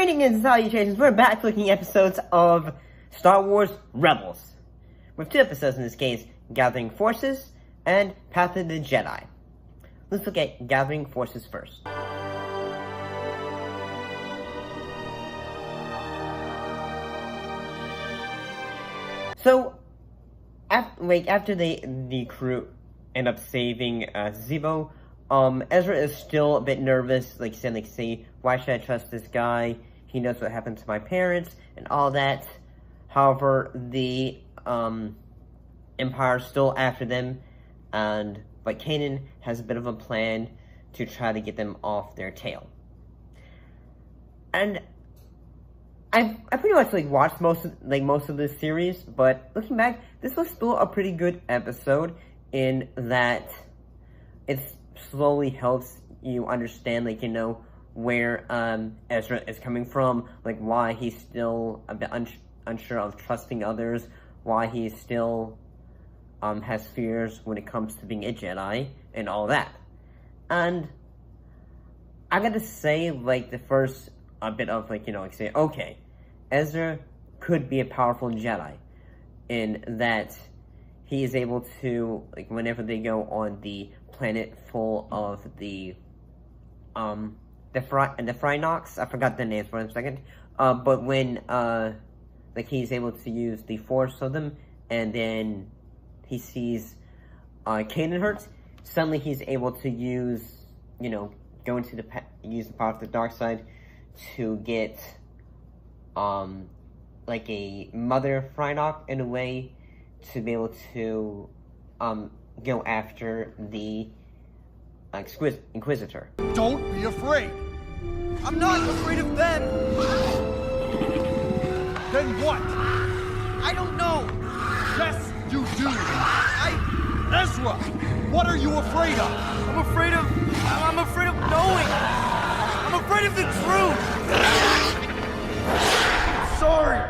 Greetings and salutations. We're back looking at episodes of Star Wars Rebels. With 2 episodes in this case, Gathering Forces and Path of the Jedi. Let's look at Gathering Forces first. So, after the crew end up saving Zebo, Ezra is still a bit nervous, saying, why should I trust this guy? He knows what happened to my parents, and all that. However, the, Empire's still after them, but Kanan has a bit of a plan to try to get them off their tail. And I pretty much, watched most of this series, but looking back, this was still a pretty good episode in that it slowly helps you understand, where, Ezra is coming from, why he's still a bit unsure of trusting others, why he still, has fears when it comes to being a Jedi, and all that. And I gotta say, the first bit of, okay, Ezra could be a powerful Jedi, in that he is able to, whenever they go on the planet full of the Phrynox, I forgot the names for a second, but when, he's able to use the Force of them, and then he sees, Kanan hurts, suddenly he's able to use, use the power of the dark side to get, a mother Phrynox in a way to be able to, go after the Inquisitor. Don't be afraid! I'm not afraid of them! Then what? I don't know! Yes, you do! Ezra! What are you afraid of? I'm afraid of knowing! I'm afraid of the truth! Sorry!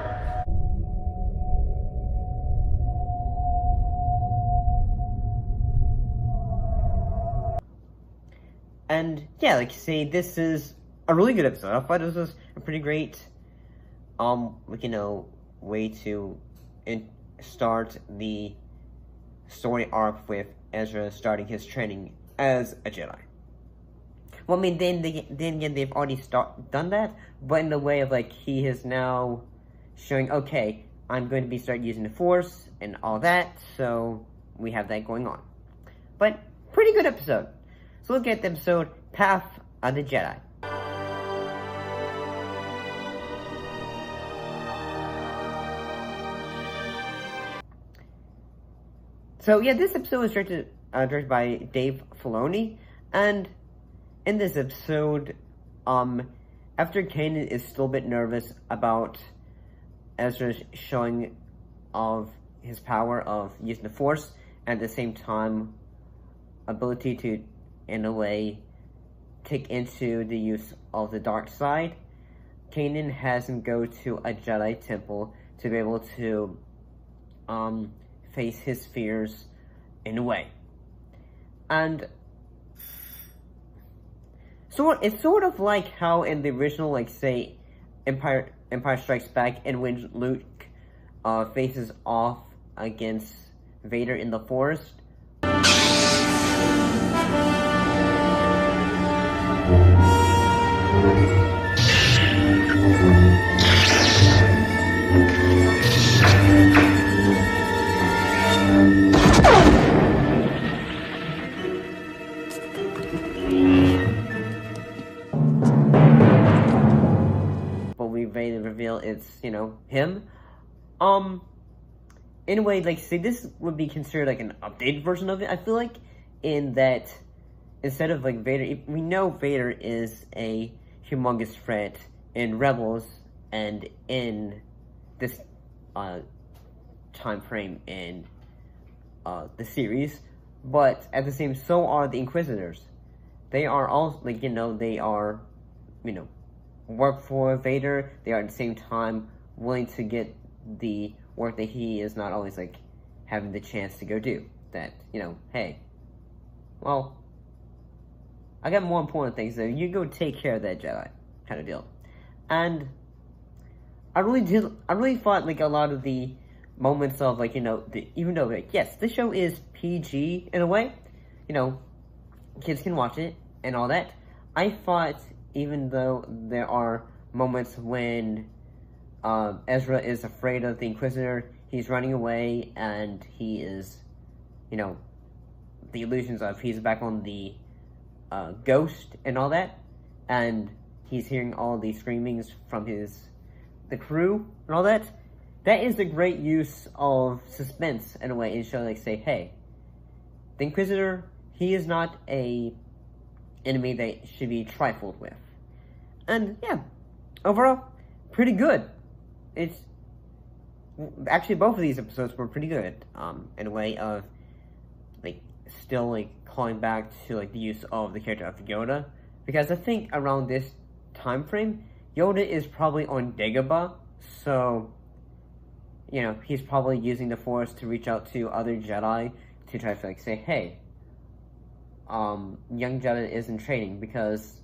And yeah, this is a really good episode. I thought this was a pretty great, way to start the story arc with Ezra starting his training as a Jedi. Well, then again, they've already done that, but in the way of, he is now showing, okay, I'm going to start using the Force and all that, so we have that going on. But, pretty good episode. So look at the episode, Path of the Jedi. So yeah, this episode was directed by Dave Filoni, and in this episode, after Kanan is still a bit nervous about Ezra's showing of his power of using the Force, and at the same time, ability to, in a way, take into the use of the dark side, Kanan has him go to a Jedi temple to be able to, face his fears in a way. And it's sort of like how in the original, say, Empire Strikes Back, and when Luke faces off against Vader in the forest. But we reveal it's, him. In a way, this would be considered an updated version of it. I feel in that instead of Vader, we know Vader is a humongous threat in Rebels and in this time frame in the series, but at the same, so are the Inquisitors. They are all they are, work for Vader. They are at the same time willing to get the work that he is not always having the chance to go do. That hey, well, I got more important things, so you go take care of that Jedi, kind of deal. And I really thought, like, a lot of the moments of, like, you know, even though, like, yes, the show is PG in a way, you know, kids can watch it and all that, I thought, even though there are moments when Ezra is afraid of the Inquisitor, he's running away, and he is, you know, the illusions of he's back on the ghost and all that, and he's hearing all the screamings from the crew and all that. That is a great use of suspense in a way, in showing, like, say, hey, the Inquisitor, he is not a enemy that should be trifled with. And yeah, overall, pretty good. It's actually, both of these episodes were pretty good, in a way of, like, still, like, calling back to, like, the use of the character of Yoda, because I think around this time frame, Yoda is probably on Dagobah, so, you know, he's probably using the Force to reach out to other Jedi to try to, like, say, hey, young Jedi is in training, because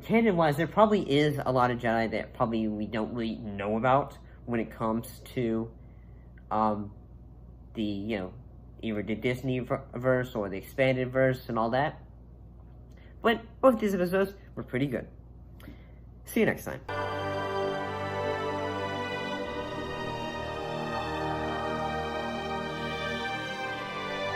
canon-wise, there probably is a lot of Jedi that probably we don't really know about when it comes to, the, you know, either the Disney verse or the expanded verse and all that. But both these episodes were pretty good. See you next time.